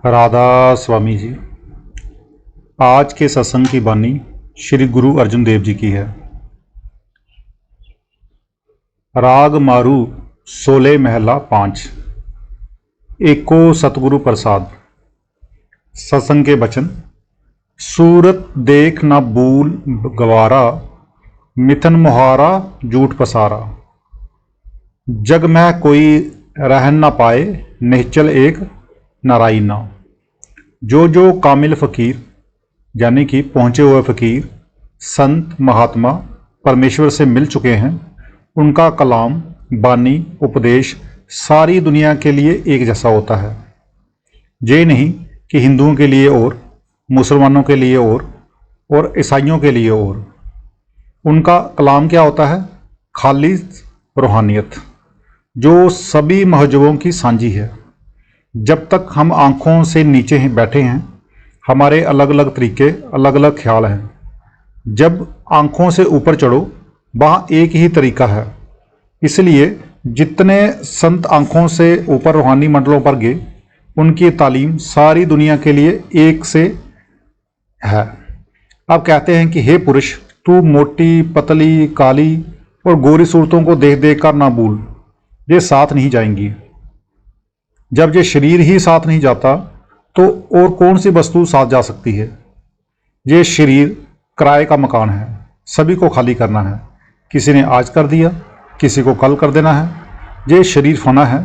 राधा स्वामी जी। आज के सत्संग की बानी श्री गुरु अर्जुन देव जी की है। राग मारू 16 महला 5। एको सतगुरु प्रसाद। सत्संग के वचन। सूरत देख न भूल गवारा, मिथन मुहारा झूठ पसारा। जग में कोई रहन न पाए, निश्चल एक नारायणा। जो कामिल फ़कीर यानी कि पहुँचे हुए फ़कीर संत महात्मा परमेश्वर से मिल चुके हैं, उनका कलाम बानी उपदेश सारी दुनिया के लिए एक जैसा होता है। ये नहीं कि हिंदुओं के लिए और मुसलमानों के लिए और ईसाइयों के लिए और। उनका कलाम क्या होता है? खाली रूहानियत, जो सभी महजबों की सांझी है। जब तक हम आँखों से नीचे बैठे हैं, हमारे अलग अलग तरीके, अलग अलग ख्याल हैं। जब आँखों से ऊपर चढ़ो, वहाँ एक ही तरीका है। इसलिए जितने संत आँखों से ऊपर रूहानी मंडलों पर गए, उनकी तालीम सारी दुनिया के लिए एक से है। अब कहते हैं कि हे पुरुष, तू मोटी पतली काली और गोरी सूरतों को देख देख कर ना भूल, ये साथ नहीं जाएंगी। जब ये शरीर ही साथ नहीं जाता तो और कौन सी वस्तु साथ जा सकती है? ये शरीर किराए का मकान है, सभी को खाली करना है। किसी ने आज कर दिया, किसी को कल कर देना है। ये शरीर फना है,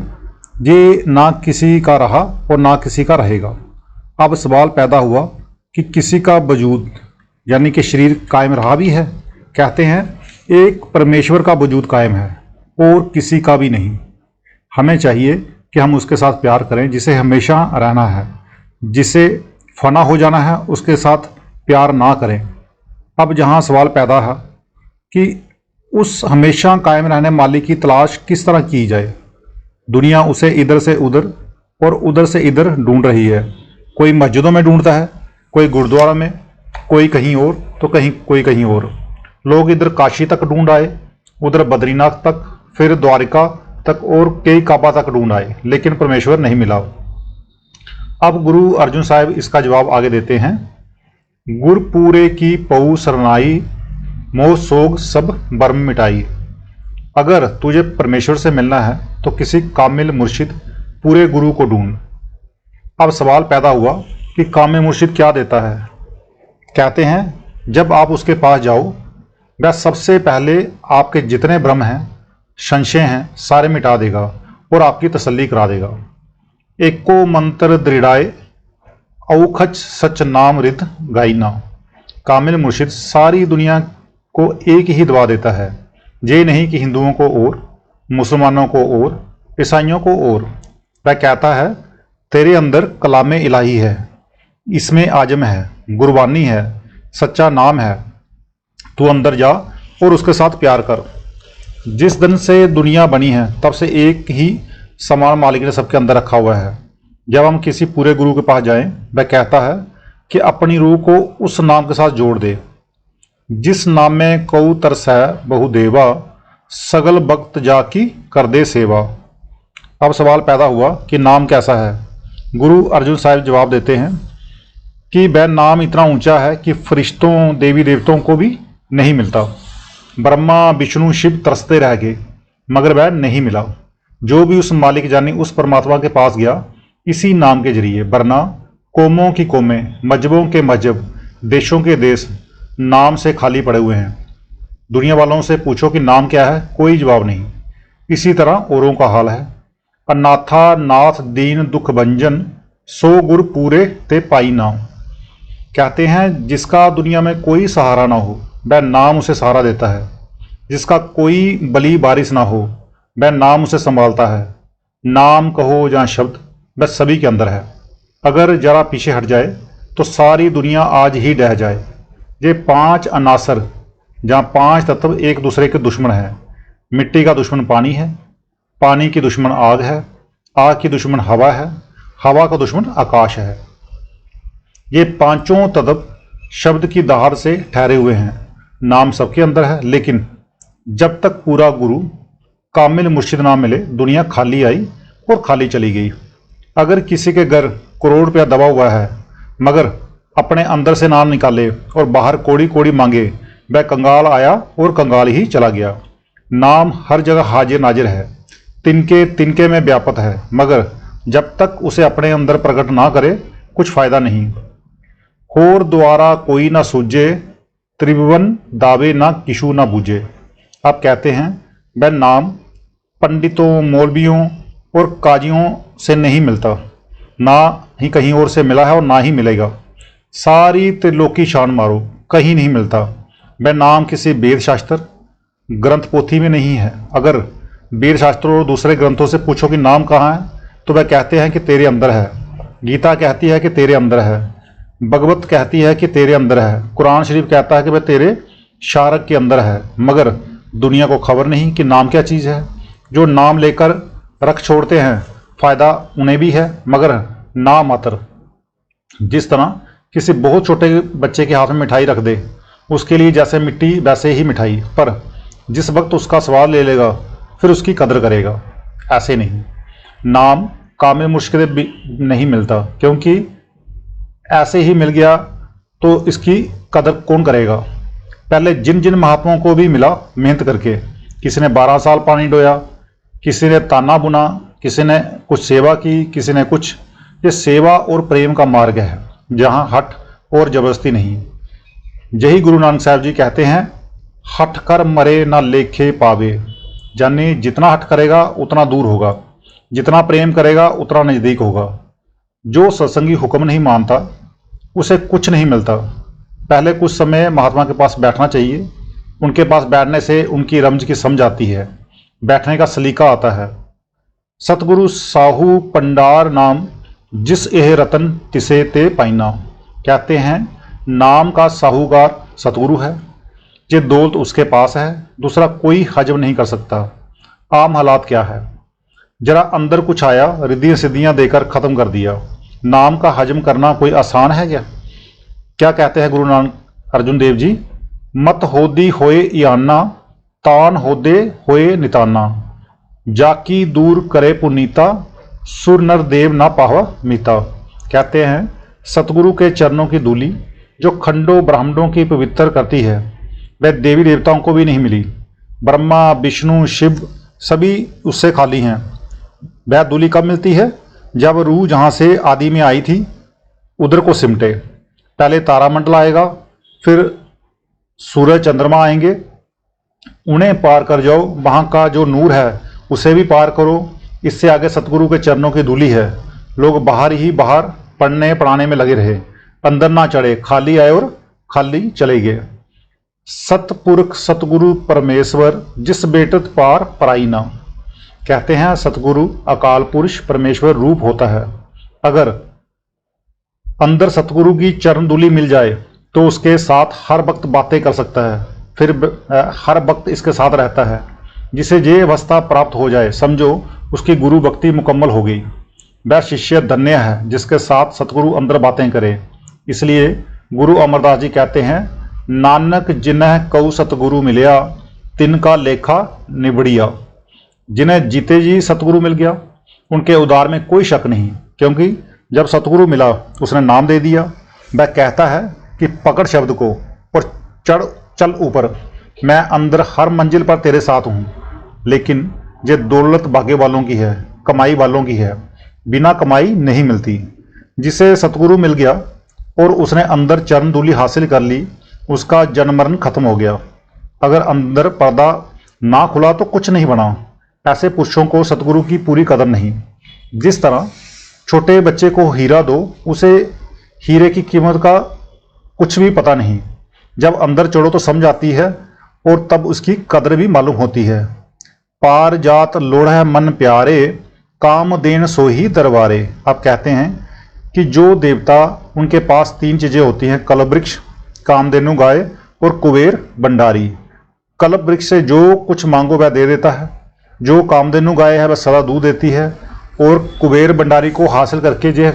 ये ना किसी का रहा और ना किसी का रहेगा। अब सवाल पैदा हुआ कि किसी का वजूद यानी कि शरीर कायम रहा भी है। कहते हैं एक परमेश्वर का वजूद कायम है और किसी का भी नहीं। हमें चाहिए कि हम उसके साथ प्यार करें जिसे हमेशा रहना है। जिसे फना हो जाना है उसके साथ प्यार ना करें। अब जहाँ सवाल पैदा है कि उस हमेशा कायम रहने मालिक की तलाश किस तरह की जाए। दुनिया उसे इधर से उधर और उधर से इधर ढूंढ रही है। कोई मस्जिदों में ढूंढता है, कोई गुरुद्वारा में, कोई कहीं और तो कोई कहीं और। लोग इधर काशी तक ढूंढ आए, उधर बद्रीनाथ तक, फिर द्वारिका तक और कई काबा तक ढूंढ आए, लेकिन परमेश्वर नहीं मिला। अब गुरु अर्जुन साहब इसका जवाब आगे देते हैं। गुर पूरे की पऊ सरनाई, मोह सोग सब बर्म मिटाई। अगर तुझे परमेश्वर से मिलना है तो किसी कामिल मुर्शिद पूरे गुरु को ढूंढ। अब सवाल पैदा हुआ कि कामिल मुर्शिद क्या देता है? कहते हैं जब आप उसके पास जाओ, वह सबसे पहले आपके जितने भ्रम हैं, संशय हैं, सारे मिटा देगा और आपकी तसल्ली करा देगा। एको मंत्र दृढ़ाए, औखच सच नाम रिद गाइना। कामिल मुर्शिद सारी दुनिया को एक ही दवा देता है। ये नहीं कि हिंदुओं को और, मुसलमानों को और, ईसाइयों को और। वह कहता है तेरे अंदर कलामे इलाही है, इसमें आजम है, गुरबानी है, सच्चा नाम है। तू अंदर जा और उसके साथ प्यार कर। जिस दिन से दुनिया बनी है तब से एक ही समान मालिक ने सबके अंदर रखा हुआ है। जब हम किसी पूरे गुरु के पास जाएं, वह कहता है कि अपनी रूह को उस नाम के साथ जोड़ दे। जिस नाम में कऊ तरस है बहुदेवा, सगल भक्त जाकी कर दे सेवा। अब सवाल पैदा हुआ कि नाम कैसा है? गुरु अर्जुन साहिब जवाब देते हैं कि वह नाम इतना ऊंचा है कि फरिश्तों देवी देवताओं को भी नहीं मिलता। ब्रह्मा विष्णु शिव तरसते रह गए मगर वह नहीं मिला। जो भी उस मालिक जानी उस परमात्मा के पास गया इसी नाम के जरिए, वरना कौमों की कौमें, मजहबों के मजहब, देशों के देश नाम से खाली पड़े हुए हैं। दुनिया वालों से पूछो कि नाम क्या है, कोई जवाब नहीं। इसी तरह औरों का हाल है। अनाथा नाथ दीन दुख भंजन, सो गुर पूरे ते पाई नाम। कहते हैं जिसका दुनिया में कोई सहारा ना हो, वह नाम उसे सहारा देता है। जिसका कोई बली बारिश ना हो, वह नाम उसे संभालता है। नाम कहो या शब्द, वह सभी के अंदर है। अगर जरा पीछे हट जाए तो सारी दुनिया आज ही डह जाए। ये 5 अनासर जहाँ 5 तत्व एक दूसरे के दुश्मन हैं। मिट्टी का दुश्मन पानी है, पानी की दुश्मन आग है, आग की दुश्मन हवा है, हवा का दुश्मन आकाश है। ये 5 तत्व शब्द की दहाड़ से ठहरे हुए हैं। नाम सबके अंदर है, लेकिन जब तक पूरा गुरु कामिल मुर्शिद ना मिले, दुनिया खाली आई और खाली चली गई। अगर किसी के घर करोड़ रुपया दबा हुआ है, मगर अपने अंदर से ना निकाले और बाहर कोड़ी कोड़ी मांगे, वह कंगाल आया और कंगाल ही चला गया। नाम हर जगह हाजिर नाजिर है, तिनके तिनके में व्यापक है, मगर जब तक उसे अपने अंदर प्रकट ना करे कुछ फायदा नहीं। होर द्वारा कोई ना सूझे, त्रिभुवन दावे ना किशु ना बूझे। आप कहते हैं वह नाम पंडितों, मौलवियों और काजियों से नहीं मिलता, ना ही कहीं और से मिला है और ना ही मिलेगा। सारी त्रिलोकी शान मारो, कहीं नहीं मिलता। वह नाम किसी वेद शास्त्र ग्रंथ पोथी में नहीं है। अगर वेद शास्त्रों और दूसरे ग्रंथों से पूछो कि नाम कहाँ है, तो वह कहते हैं कि तेरे अंदर है। गीता कहती है कि तेरे अंदर है, भगवत कहती है कि तेरे अंदर है, कुरान शरीफ कहता है कि वह तेरे शारक के अंदर है, मगर दुनिया को खबर नहीं कि नाम क्या चीज़ है। जो नाम लेकर रख छोड़ते हैं, फायदा उन्हें भी है मगर ना मात्र। जिस तरह किसी बहुत छोटे बच्चे के हाथ में मिठाई रख दे, उसके लिए जैसे मिट्टी वैसे ही मिठाई, पर जिस वक्त उसका स्वाद ले लेगा फिर उसकी कदर करेगा। ऐसे नहीं, नाम कामिल मुश्किल भी नहीं मिलता, क्योंकि ऐसे ही मिल गया तो इसकी कदर कौन करेगा। पहले जिन जिन महात्माओं को भी मिला मेहनत करके, किसी ने 12 साल पानी डोया, किसी ने ताना बुना, किसी ने कुछ सेवा की, किसी ने कुछ। ये सेवा और प्रेम का मार्ग है, जहाँ हठ और जबरदस्ती नहीं। यही गुरु नानक साहब जी कहते हैं, हठ कर मरे ना लेखे पावे। यानी जितना हठ करेगा उतना दूर होगा, जितना प्रेम करेगा उतना नज़दीक होगा। जो सत्संगी हुक्म नहीं मानता उसे कुछ नहीं मिलता। पहले कुछ समय महात्मा के पास बैठना चाहिए, उनके पास बैठने से उनकी रमज की समझ आती है, बैठने का सलीका आता है। सतगुरु साहू पंडार नाम, जिस एह रतन तिसे ते पाइना। कहते हैं नाम का साहूकार सतगुरु है, ये दौलत उसके पास है, दूसरा कोई हजम नहीं कर सकता। आम हालात क्या है, जरा अंदर कुछ आया, रिद्धियाँ सिद्धियाँ देकर ख़त्म कर दिया। नाम का हजम करना कोई आसान है क्या? क्या कहते हैं गुरु नानक अर्जुन देव जी, मत होदी होए इयाना, तान होदे होए निताना। जाकी दूर करे पुनीता, सुर नर देव ना पावा मीता। कहते हैं सतगुरु के चरणों की धूली जो खंडों ब्राह्मणों की पवित्र करती है, वह देवी देवताओं को भी नहीं मिली। ब्रह्मा विष्णु शिव सभी उससे खाली हैं। वह धूली कब मिलती है? जब रूह जहाँ से आदि में आई थी उधर को सिमटे। पहले तारामंडल आएगा, फिर सूरज चंद्रमा आएंगे, उन्हें पार कर जाओ, वहाँ का जो नूर है उसे भी पार करो। इससे आगे सतगुरु के चरणों की धूली है। लोग बाहर ही बाहर पढ़ने पढ़ाने में लगे रहे, अंदर ना चढ़े, खाली आए और खाली चले गए। सतपुरख सतगुरु परमेश्वर, जिस बेटत पार पराई ना। कहते हैं सतगुरु अकाल पुरुष परमेश्वर रूप होता है। अगर अंदर सतगुरु की चरण धूली मिल जाए तो उसके साथ हर वक्त बातें कर सकता है, फिर हर वक्त इसके साथ रहता है। जिसे ये अवस्था प्राप्त हो जाए, समझो उसकी गुरु भक्ति मुकम्मल हो गई। वह शिष्य धन्य है जिसके साथ सतगुरु अंदर बातें करे। इसलिए गुरु अमरदास जी कहते हैं, नानक जिन्ह कऊ सतगुरु मिलिया, तिनका लेखा निबड़िया। जिन्हें जीते जी सतगुरु मिल गया उनके उद्धार में कोई शक नहीं, क्योंकि जब सतगुरु मिला उसने नाम दे दिया। वह कहता है कि पकड़ शब्द को और चढ़ चल ऊपर, मैं अंदर हर मंजिल पर तेरे साथ हूँ। लेकिन ये दौलत भाग्य वालों की है, कमाई वालों की है, बिना कमाई नहीं मिलती। जिसे सतगुरु मिल गया और उसने अंदर चरण धूलि हासिल कर ली, उसका जन्म मरण खत्म हो गया। अगर अंदर पर्दा ना खुला तो कुछ नहीं बना। ऐसे पुरुषों को सतगुरु की पूरी कदर नहीं। जिस तरह छोटे बच्चे को हीरा दो, उसे हीरे की कीमत का कुछ भी पता नहीं। जब अंदर चढ़ो तो समझ आती है और तब उसकी कदर भी मालूम होती है। पार जात लोढ़ मन प्यारे, काम देन सोही दरबारे। आप कहते हैं कि जो देवता, उनके पास 3 चीज़ें होती हैं, कल्प वृक्ष, कामधेनु गाय और कुबेर भंडारी। कल्प वृक्ष से जो कुछ मांगो वह दे देता है, जो कामधेनु गाय है वह सदा दूध देती है, और कुबेर भंडारी को हासिल करके ये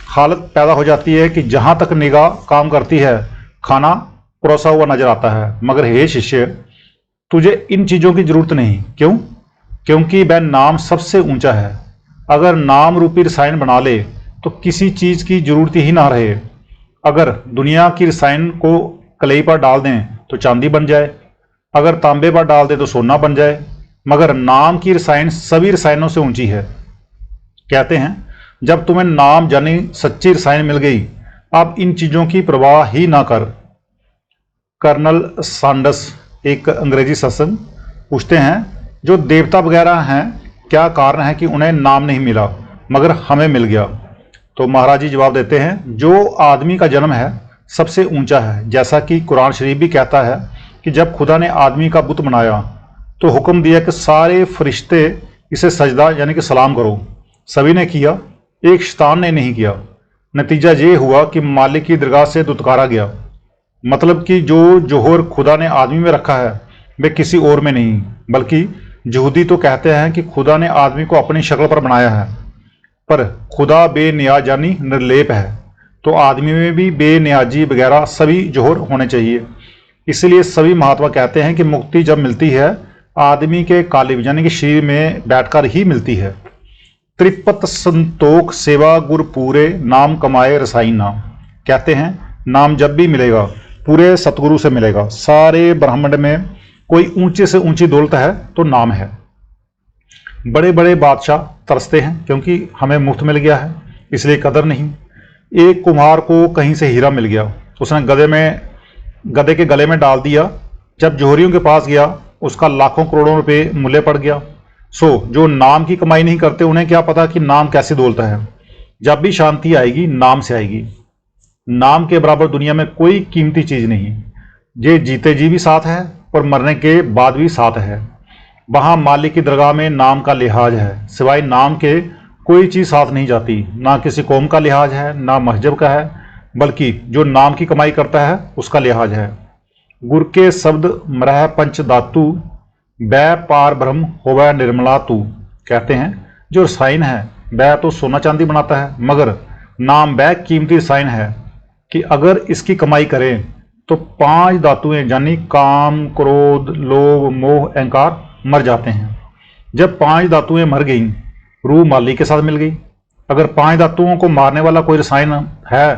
हालत पैदा हो जाती है कि जहाँ तक निगाह काम करती है खाना परोसा हुआ नजर आता है। मगर हे शिष्य, तुझे इन चीज़ों की जरूरत नहीं। क्यों? क्योंकि वह नाम सबसे ऊंचा है। अगर नाम रूपी रसायन बना ले तो तो किसी चीज़ की जरूरत ही ना रहे। अगर दुनिया की रसायन को कलई पर डाल दें तो चांदी बन जाए, अगर तांबे पर डाल दें तो सोना बन जाए, मगर नाम की रसायन सभी रसायनों से ऊंची है। कहते हैं जब तुम्हें नाम जानी सच्ची रसायन मिल गई, अब इन चीज़ों की परवाह ही ना कर। कर्नल सैंडर्स एक अंग्रेजी सत्संग पूछते हैं जो देवता वगैरह हैं क्या कारण है कि उन्हें नाम नहीं मिला मगर हमें मिल गया। तो महाराज जी जवाब देते हैं जो आदमी का जन्म है सबसे ऊंचा है। जैसा कि कुरान शरीफ भी कहता है कि जब खुदा ने आदमी का बुत बनाया तो हुक्म दिया कि सारे फरिश्ते इसे सजदा यानी कि सलाम करो। सभी ने किया, एक शैतान ने नहीं किया। नतीजा ये हुआ कि मालिक की दरगाह से दुत्कारा गया। मतलब कि जो जोहर खुदा ने आदमी में रखा है वे किसी और में नहीं, बल्कि यहूदी तो कहते हैं कि खुदा ने आदमी को अपनी शक्ल पर बनाया है, पर खुदा बेनियाज यानी निर्लेप है, तो आदमी में भी बेनियाजी वगैरह सभी जोहर होने चाहिए। इसलिए सभी महात्मा कहते हैं कि मुक्ति जब मिलती है आदमी के कालिब यानी कि शरीर में बैठकर ही मिलती है। त्रिपत संतोख सेवा गुर पूरे नाम कमाए रसाई नाम। कहते हैं नाम जब भी मिलेगा पूरे सतगुरु से मिलेगा। सारे ब्रह्मांड में कोई ऊंचे से ऊंची दौलत है तो नाम है। बड़े बड़े बादशाह तरसते हैं क्योंकि हमें मुफ्त मिल गया है इसलिए कदर नहीं। एक कुम्हार को कहीं से हीरा मिल गया, उसने गधे के गले में डाल दिया। जब जोहरियों के पास गया उसका लाखों करोड़ों रुपए मूल्य पड़ गया। सो जो नाम की कमाई नहीं करते उन्हें क्या पता कि नाम कैसी दौलत है। जब भी शांति आएगी नाम से आएगी। नाम के बराबर दुनिया में कोई कीमती चीज नहीं। ये जीते जी भी साथ है और मरने के बाद भी साथ है। वहां मालिक की दरगाह में नाम का लिहाज है, सिवाय नाम के कोई चीज साथ नहीं जाती। ना किसी कौम का लिहाज है ना मस्जिद का है, बल्कि जो नाम की कमाई करता है उसका लिहाज है। गुर के शब्द मरह पंच धातु बै पार ब्रह्म होवै निर्मला तू। कहते हैं जो रसायन है वह तो सोना चांदी बनाता है, मगर नाम वह कीमती रसायन है कि अगर इसकी कमाई करें तो 5 धातुएं यानी काम क्रोध लोभ मोह अहंकार मर जाते हैं। जब 5 धातुएं मर गईं रूह मालिक के साथ मिल गई। अगर 5 धातुओं को मारने वाला कोई रसायन है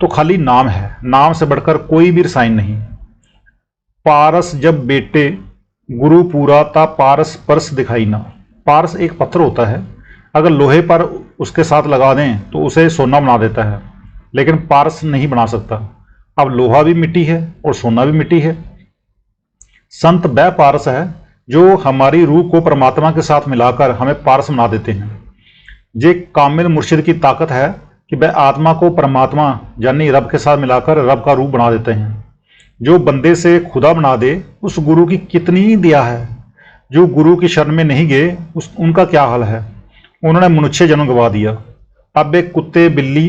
तो खाली नाम है, नाम से बढ़कर कोई भी रसायन नहीं। पारस जब बेटे गुरु पूरा ता पारस परस दिखाई ना। पारस एक पत्थर होता है, अगर लोहे पर उसके साथ लगा दें तो उसे सोना बना देता है, लेकिन पारस नहीं बना सकता। अब लोहा भी मिट्टी है और सोना भी मिट्टी है। संत वह पारस है जो हमारी रूह को परमात्मा के साथ मिलाकर हमें पारस बना देते हैं। ये कामिल मुर्शिद की ताकत है कि वह आत्मा को परमात्मा यानी रब के साथ मिलाकर रब का रूप बना देते हैं। जो बंदे से खुदा बना दे उस गुरु की कितनी दया है। जो गुरु की शरण में नहीं गए उनका क्या हाल है। उन्होंने मनुष्य जन्म गवा दिया, अब वे कुत्ते बिल्ली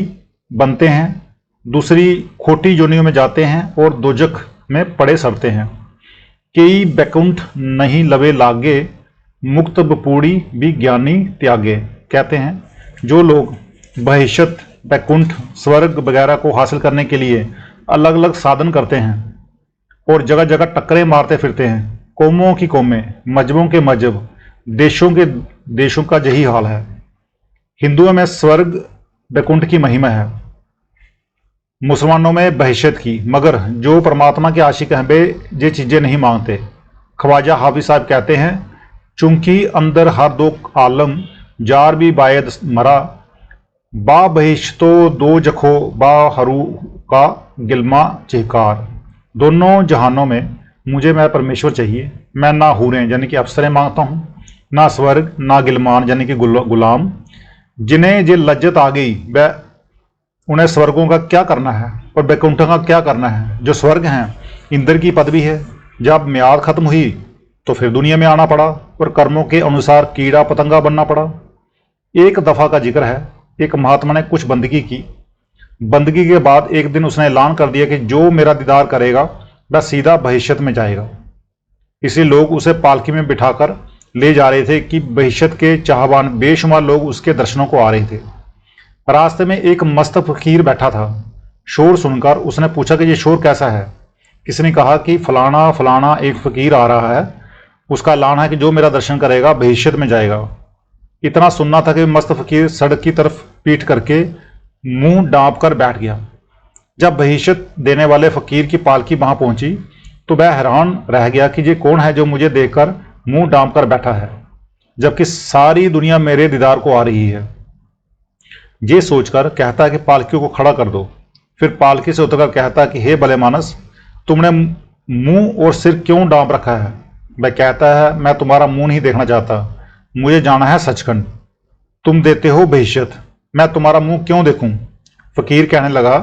बनते हैं, दूसरी खोटी योनियों में जाते हैं और दोजख में पड़े सड़ते हैं। कई बैकुंठ नहीं लवे लागे मुक्त बपूड़ी भी ज्ञानी त्यागे। कहते हैं जो लोग बहिशत बैकुंठ स्वर्ग वगैरह को हासिल करने के लिए अलग अलग साधन करते हैं और जगह जगह टक्करें मारते फिरते हैं, कौमों की कौमें मजहबों के मजहब देशों के देशों का यही हाल है। हिंदुओं में स्वर्ग बैकुंठ की महिमा है, मुसलमानों में बहिशत की, मगर जो परमात्मा के आशिक हैं वे ये चीज़ें नहीं मांगते। ख्वाजा हाफिज साहब कहते हैं चूंकि अंदर हर दो आलम जार भी बायद मरा बा बहिश्तो दो जखो बा हरू का गिलमा चिहकार। दोनों जहानों में मुझे मैं परमेश्वर चाहिए। मैं ना हूरें यानी कि अफसरें मांगता हूँ, ना स्वर्ग ना गिलमान यानी कि गुलाम। जिन्हें ये लज्जत आ गई वह उन्हें स्वर्गों का क्या करना है और बैकुंठों का क्या करना है। जो स्वर्ग हैं इंद्र की पदवी है, जब म्याद खत्म हुई तो फिर दुनिया में आना पड़ा और कर्मों के अनुसार कीड़ा पतंगा बनना पड़ा। एक दफ़ा का जिक्र है, एक महात्मा ने कुछ बंदगी की। बंदगी के बाद एक दिन उसने ऐलान कर दिया कि जो मेरा दीदार करेगा वह सीधा बहिश्त में जाएगा। इसलिए लोग उसे पालकी में बिठाकर ले जा रहे थे कि बहिश्त के चाहवान बेशुमार लोग उसके दर्शनों को आ रहे थे। रास्ते में एक मस्त फकीर बैठा था। शोर सुनकर उसने पूछा कि ये शोर कैसा है। किसी ने कहा कि फलाना फलाना एक फकीर आ रहा है, उसका ऐलान है कि जो मेरा दर्शन करेगा बहिश्त में जाएगा। इतना सुनना था कि मस्त फकीर सड़क की तरफ पीठ करके मुंह डांप कर बैठ गया। जब बहिश्त देने वाले फकीर की पालकी वहां पहुंची तो वह हैरान रह गया कि ये कौन है जो मुझे देखकर मुंह डांप कर बैठा है, जबकि सारी दुनिया मेरे दीदार को आ रही है। ये सोचकर कहता है कि पालकी को खड़ा कर दो। फिर पालकी से उतरकर कहता है कि हे भले मानस, तुमने मुंह और सिर क्यों डांप रखा है? वह कहता है, मैं तुम्हारा मुंह नहीं देखना चाहता, मुझे जाना है सचखंड। तुम देते हो बहिश्त, मैं तुम्हारा मुंह क्यों देखूं? फकीर कहने लगा,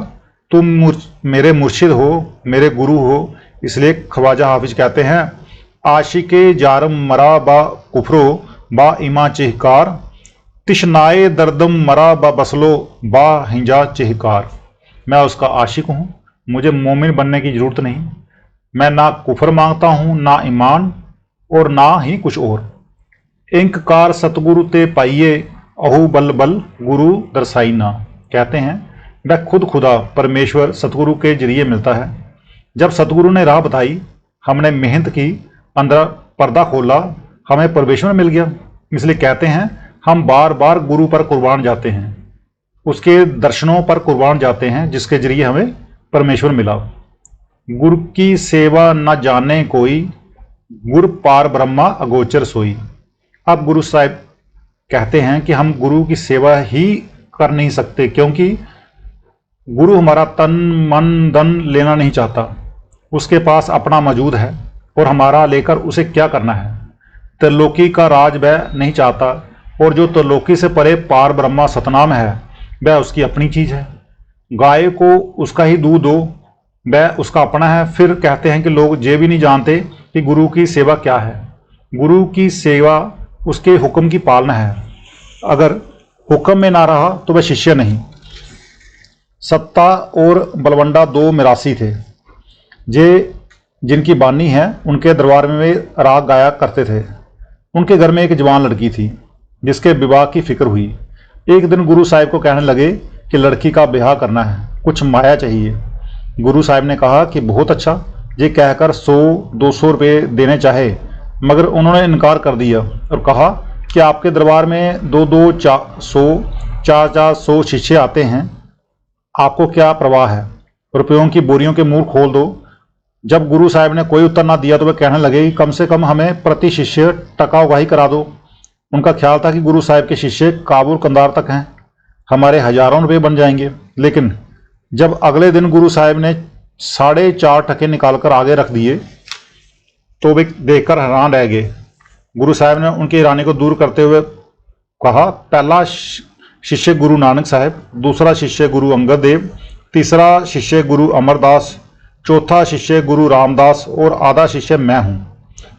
तुम मेरे मुर्शिद हो, मेरे गुरु हो, इसलिए ख्वाजा हाफिज कहते हैं, आशिके जारम मरा बा कुफरो बा इमा चिहकार, तिशनाए दर्दम मरा बा बसलो बा हिंजा चिहकार। मैं उसका आशिक हूँ, मुझे मोमिन बनने की जरूरत नहीं। मैं ना कुफर मांगता हूँ, ना ईमान, और ना ही कुछ और। इंककार सतगुरु ते पाइये, अहू बल बल गुरु दरसाई ना। कहते हैं वह खुद खुदा परमेश्वर सतगुरु के जरिए मिलता है। जब सतगुरु ने राह बताई, हमने मेहनत की, अंदर पर्दा खोला, हमें परमेश्वर मिल गया। इसलिए कहते हैं हम बार बार गुरु पर कुर्बान जाते हैं, उसके दर्शनों पर कुर्बान जाते हैं, जिसके जरिए हमें परमेश्वर मिला। गुरु की सेवा न जाने कोई, गुरु पार ब्रह्मा अगोचर सोई। अब गुरु साहिब कहते हैं कि हम गुरु की सेवा ही कर नहीं सकते, क्योंकि गुरु हमारा तन मन धन लेना नहीं चाहता। उसके पास अपना मौजूद है और हमारा लेकर उसे क्या करना है। त्रिलोकी का राज वह नहीं चाहता, और जो त्रिलोकी से परे पार ब्रह्मा सतनाम है वह उसकी अपनी चीज है। गाय को उसका ही दूध दो, वह उसका अपना है। फिर कहते हैं कि लोग ये भी नहीं जानते कि गुरु की सेवा क्या है। गुरु की सेवा उसके हुक्म की पालना है। अगर हुक्म में ना रहा तो वह शिष्य नहीं। सत्ता और बलवंडा दो मिरासी थे, जे जिनकी बानी है, उनके दरबार में वे राग गाया करते थे। उनके घर में एक जवान लड़की थी जिसके विवाह की फिक्र हुई। एक दिन गुरु साहिब को कहने लगे कि लड़की का ब्याह करना है, कुछ माया चाहिए। गुरु साहिब ने कहा कि बहुत अच्छा। ये कहकर 100-200 रुपये देने चाहे, मगर उन्होंने इनकार कर दिया और कहा कि आपके दरबार में 2-2-400 4-400 शिष्य आते हैं, आपको क्या परवाह है? रुपयों की बोरियों के मुंह खोल दो। जब गुरु साहिब ने कोई उत्तर ना दिया तो वे कहने लगे कि कम से कम हमें प्रति शिष्य टका उगाही करा दो। उनका ख्याल था कि गुरु साहिब के शिष्य काबुल कंधार तक हैं, हमारे हजारों रुपये बन जाएंगे। लेकिन जब अगले दिन गुरु साहिब ने 4.5 टके निकालकर आगे रख दिए तो वे देखकर हैरान रह गए। गुरु साहिब ने उनकी हैरानी को दूर करते हुए कहा, पहला शिष्य गुरु नानक साहब, दूसरा शिष्य गुरु अंगद देव, तीसरा शिष्य गुरु अमरदास, चौथा शिष्य गुरु रामदास और आधा शिष्य मैं हूँ।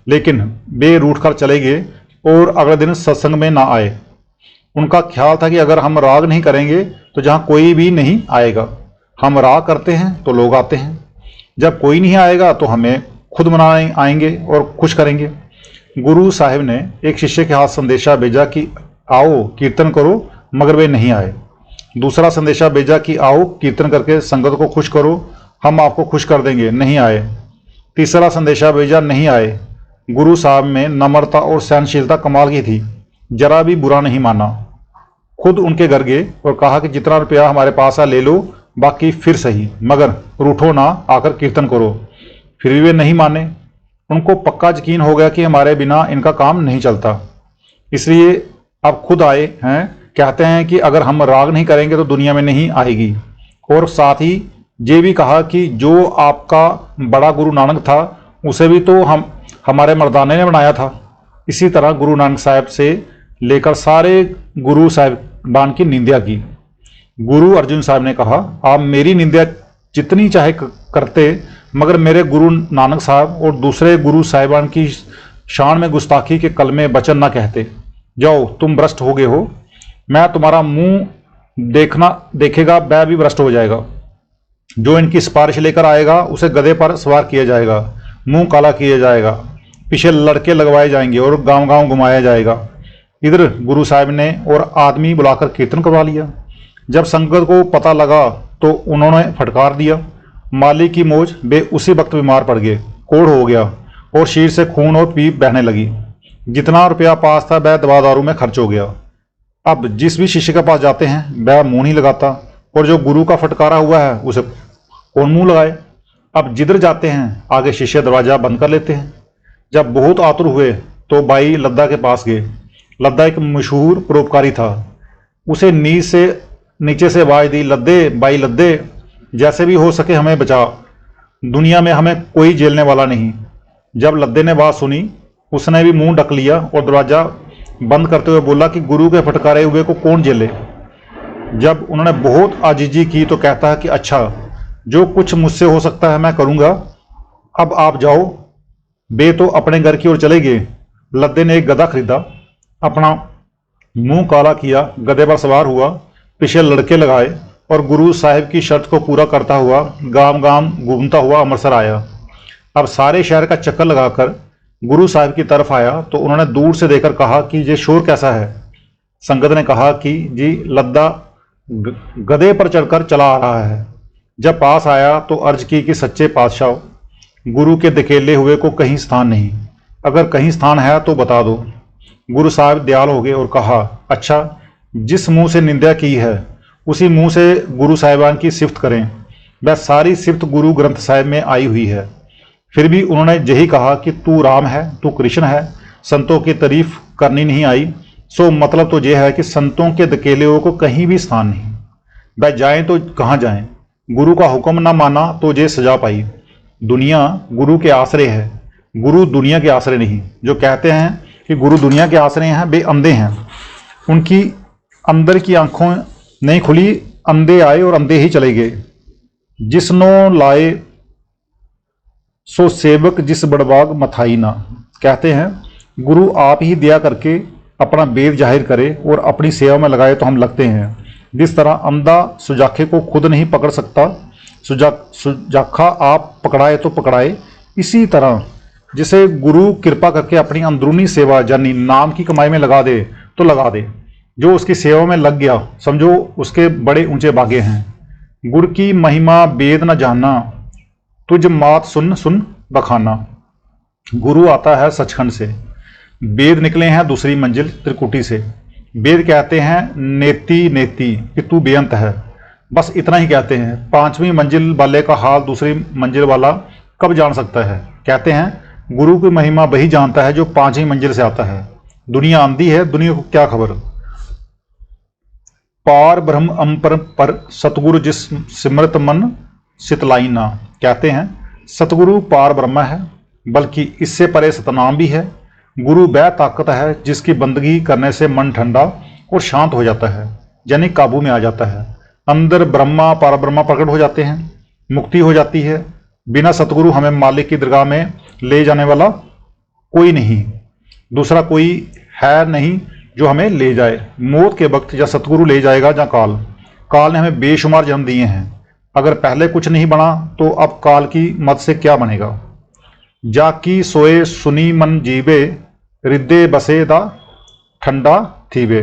लेकिन वे रूठ कर चले गए और अगले दिन सत्संग में ना आए। उनका ख्याल था कि अगर हम राग नहीं करेंगे तो जहाँ कोई भी नहीं आएगा। हम राग करते हैं तो लोग आते हैं, जब कोई नहीं आएगा तो हमें खुद मनाने आएंगे और खुश करेंगे। गुरु साहिब ने एक शिष्य के हाथ संदेशा भेजा कि आओ कीर्तन करो, मगर वे नहीं आए। दूसरा संदेशा भेजा कि आओ कीर्तन करके संगत को खुश करो, हम आपको खुश कर देंगे, नहीं आए। तीसरा संदेशा भेजा, नहीं आए। गुरु साहब में नम्रता और सहनशीलता कमाल की थी, जरा भी बुरा नहीं माना। खुद उनके घर गए और कहा कि जितना रुपया हमारे पास है ले लो, बाकी फिर सही, मगर रूठो ना, आकर कीर्तन करो। फिर भी वे नहीं माने। उनको पक्का यकीन हो गया कि हमारे बिना इनका काम नहीं चलता, इसलिए अब खुद आए हैं। कहते हैं कि अगर हम राग नहीं करेंगे तो दुनिया में नहीं आएगी। और साथ ही ये भी कहा कि जो आपका बड़ा गुरु नानक था उसे भी तो हमारे मर्दाने ने बनाया था। इसी तरह गुरु नानक साहब से लेकर सारे गुरु साहिबान की निंदा की। गुरु अर्जुन साहब ने कहा, आप मेरी निंदा जितनी चाहे करते, मगर मेरे गुरु नानक साहब और दूसरे गुरु साहिबान की शान में गुस्ताखी के कलमे वचन ना कहते। जाओ, तुम भ्रष्ट हो गए हो। मैं तुम्हारा मुंह देखेगा वह भी भ्रष्ट हो जाएगा। जो इनकी सिफारिश लेकर आएगा उसे गधे पर सवार किया जाएगा, मुंह काला किया जाएगा, पीछे लड़के लगवाए जाएंगे और गांव गांव घुमाया जाएगा। इधर गुरु साहिब ने और आदमी बुलाकर कीर्तन करवा लिया। जब संगत को पता लगा तो उन्होंने फटकार दिया। माली की मौज, वे उसी वक्त बीमार पड़ गए, कोढ़ हो गया और शरीर से खून और पीप बहने लगी। जितना रुपया पास था वह दवा दारू में खर्च हो गया। अब जिस भी शिष्य के पास जाते हैं वह मुंह नहीं लगाता और जो गुरु का फटकारा हुआ है उसे कौन मुंह लगाए। अब जिधर जाते हैं आगे शिष्य दरवाजा बंद कर लेते हैं। जब बहुत आतुर हुए तो बाई लद्दा के पास गए। लद्दा एक मशहूर परोपकारी था। उसे नीचे से आवाज दी, लद्दे बाई लद्दे, जैसे भी हो सके हमें बचा, दुनिया में हमें कोई झेलने वाला नहीं। जब लद्दे ने बात सुनी उसने भी मुंह ढक लिया और दरवाजा बंद करते हुए बोला कि गुरु के फटकारे हुए को कौन झेले। जब उन्होंने बहुत आजीजी की तो कहता है कि अच्छा, जो कुछ मुझसे हो सकता है मैं करूंगा, अब आप जाओ। बे तो अपने घर की ओर चले गए। लद्दे ने एक गधा खरीदा, अपना मुंह काला किया, गधे पर सवार हुआ, पीछे लड़के लगाए और गुरु साहिब की शर्त को पूरा करता हुआ गांव गांव घूमता हुआ अमृतसर आया। अब सारे शहर का चक्कर लगाकर गुरु साहिब की तरफ आया तो उन्होंने दूर से देखकर कहा कि ये शोर कैसा है। संगत ने कहा कि जी लद्दा गधे पर चढ़कर चला आ रहा है। जब पास आया तो अर्ज की कि सच्चे पातशाह, गुरु के धकेले हुए को कहीं स्थान नहीं, अगर कहीं स्थान है तो बता दो। गुरु साहब दयाल हो गए और कहा, अच्छा, जिस मुंह से निंदा की है उसी मुंह से गुरु साहिबान की सिफ्त करें। वह सारी सिफ्त गुरु ग्रंथ साहिब में आई हुई है। फिर भी उन्होंने यही कहा कि तू राम है, तू कृष्ण है, संतों की तारीफ करनी नहीं आई। सो मतलब तो यह है कि संतों के धकेले हुए को कहीं भी स्थान नहीं। वह जाएं तो कहाँ जाएं, गुरु का हुक्म ना माना तो ये सजा पाई। दुनिया गुरु के आश्रय है, गुरु दुनिया के आश्रय नहीं। जो कहते हैं कि गुरु दुनिया के आश्रय हैं वे अंधे हैं। उनकी अंदर की आंखों नहीं खुली, अंधे आए और अंधे ही चले गए। जिसनो लाए सो सेवक जिस बड़बाग मथाई ना। कहते हैं गुरु आप ही दया करके अपना वेद जाहिर करे और अपनी सेवा में लगाए तो हम लगते हैं। जिस तरह अंधा सुजाखे को खुद नहीं पकड़ सकता, सुजाखा आप पकड़ाए तो पकड़ाए, इसी तरह जिसे गुरु कृपा करके अपनी अंदरूनी सेवा यानी नाम की कमाई में लगा दे तो लगा दे। जो उसकी सेवा में लग गया समझो उसके बड़े ऊंचे बागे हैं। गुरु की महिमा वेद न जानना, तुझ मात सुन सुन बखाना। गुरु आता है सचखंड से, वेद निकले हैं दूसरी मंजिल त्रिकुटी से। वेद कहते हैं नेति नेति कि तू बेअंत है, बस इतना ही कहते हैं। पांचवी मंजिल वाले का हाल दूसरी मंजिल वाला कब जान सकता है। कहते हैं गुरु की महिमा वही जानता है जो पांचवी मंजिल से आता है। दुनिया आंधी है, दुनिया को क्या खबर। पार ब्रह्म अम्पर पर सतगुरु जिस सिमरत मन सितलाई ना। कहते हैं सतगुरु पार ब्रह्म है, बल्कि इससे परे सतनाम भी है। गुरु वह ताकत है जिसकी बंदगी करने से मन ठंडा और शांत हो जाता है, यानी काबू में आ जाता है। अंदर ब्रह्मा पार ब्रह्मा प्रकट हो जाते हैं, मुक्ति हो जाती है। बिना सतगुरु हमें मालिक की दरगाह में ले जाने वाला कोई नहीं, दूसरा कोई है नहीं जो हमें ले जाए। मौत के वक्त या सतगुरु ले जाएगा या काल। काल ने हमें बेशुमार जन्म दिए हैं, अगर पहले कुछ नहीं बना तो अब काल की मत से क्या बनेगा। जाकी सोए सुनी मन जीवे, रिद्दे बसे दा ठंडा थीवे।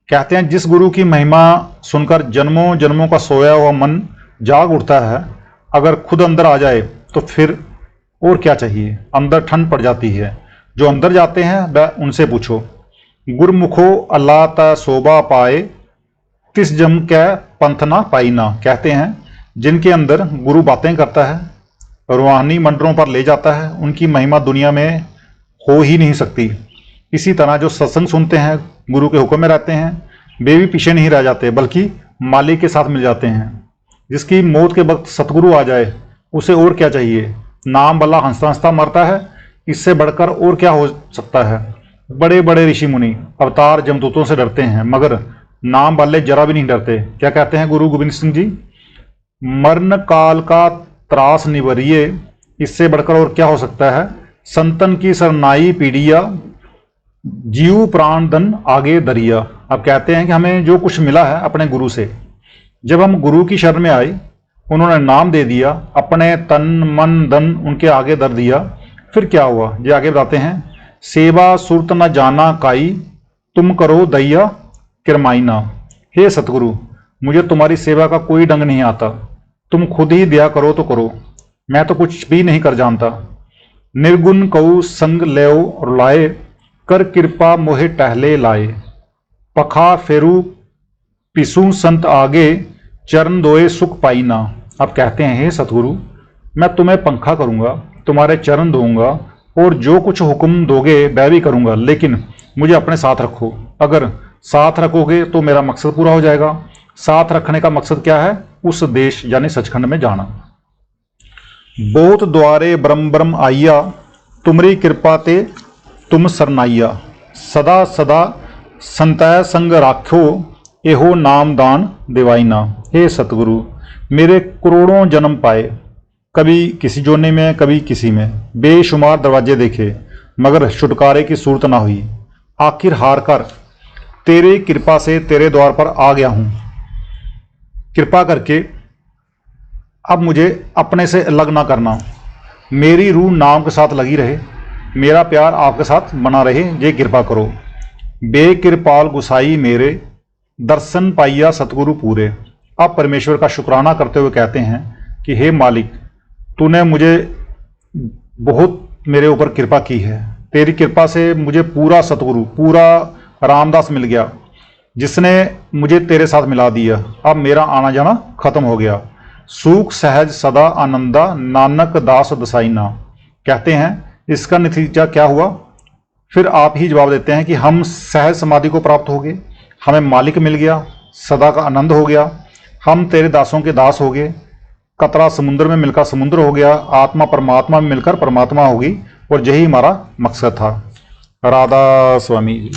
कहते हैं जिस गुरु की महिमा सुनकर जन्मों जन्मों का सोया हुआ मन जाग उठता है, अगर खुद अंदर आ जाए तो फिर और क्या चाहिए। अंदर ठंड पड़ जाती है। जो अंदर जाते हैं वह उनसे पूछो। गुरमुखो अल्लाह ता शोभा पाए, किस जम कै पंथ ना पाई ना। कहते हैं जिनके अंदर गुरु बातें करता है, रूहानी मंडलों पर ले जाता है, उनकी महिमा दुनिया में हो ही नहीं सकती। इसी तरह जो सत्संग सुनते हैं, गुरु के हुक्म में रहते हैं, वे भी पीछे नहीं रह जाते बल्कि मालिक के साथ मिल जाते हैं। जिसकी मौत के वक्त सतगुरु आ जाए उसे और क्या चाहिए। नाम वाला हंसता हंसता मरता है, इससे बढ़कर और क्या हो सकता है। बड़े बड़े ऋषि मुनि अवतार जमदूतों से डरते हैं, मगर नाम वाले जरा भी नहीं डरते। क्या कहते हैं गुरु गोविंद सिंह जी, मरण काल का त्रास निवरिए, इससे बढ़कर और क्या हो सकता है। संतन की सरनाई पीड़िया, जीव प्राण धन आगे दरिया। अब कहते हैं कि हमें जो कुछ मिला है अपने गुरु से, जब हम गुरु की शरण में आए, उन्होंने नाम दे दिया, अपने तन मन धन उनके आगे धर दिया, फिर क्या हुआ ये आगे बताते हैं। सेवा सुरत न जाना काई, तुम करो दैया किरमाइना। हे सतगुरु, मुझे तुम्हारी सेवा का कोई ढंग नहीं आता, तुम खुद ही दया करो तो करो, मैं तो कुछ भी नहीं कर जानता। निर्गुण कऊ संग लेओ और लाए, कर कृपा मोहे टहले लाए। पखा फेरू पिसू संत आगे चरण दोए सुख पाई ना। अब कहते हैं, हे सतगुरु, मैं तुम्हें पंखा करूंगा, तुम्हारे चरण दूंगा और जो कुछ हुक्म दोगे वह भी करूंगा, लेकिन मुझे अपने साथ रखो। अगर साथ रखोगे तो मेरा मकसद पूरा हो जाएगा। साथ रखने का मकसद क्या है? उस देश यानी सचखंड में जाना। बहुत द्वारे ब्रह्म ब्रह्म आइया, तुमरी कृपा ते तुम सरनाइया। सदा सदा संतय संग राख्यो, एहो नाम दान दिवाइना। हे सतगुरु, मेरे करोड़ों जन्म पाए, कभी किसी जोने में कभी किसी में, बेशुमार दरवाजे देखे मगर छुटकारे की सूरत ना हुई। आखिर हार कर तेरी कृपा से तेरे द्वार पर आ गया हूं। कृपा करके अब मुझे अपने से अलग ना करना, मेरी रूह नाम के साथ लगी रहे, मेरा प्यार आपके साथ बना रहे, ये कृपा करो। बेकृपाल गुसाई मेरे, दर्शन पाइया सतगुरु पूरे। अब परमेश्वर का शुक्राना करते हुए कहते हैं कि हे मालिक, तूने मुझे बहुत मेरे ऊपर कृपा की है। तेरी कृपा से मुझे पूरा सतगुरु, पूरा रामदास मिल गया, जिसने मुझे तेरे साथ मिला दिया। अब मेरा आना जाना खत्म हो गया। सूख सहज सदा आनंदा, नानक दास दसाइना। कहते हैं इसका नतीजा क्या हुआ? फिर आप ही जवाब देते हैं कि हम सहज समाधि को प्राप्त हो गए, हमें मालिक मिल गया, सदा का आनंद हो गया, हम तेरे दासों के दास हो गए, कतरा समुद्र में मिलकर समुद्र हो गया, आत्मा परमात्मा में मिलकर परमात्मा होगी, और यही हमारा मकसद था। राधा स्वामी जी।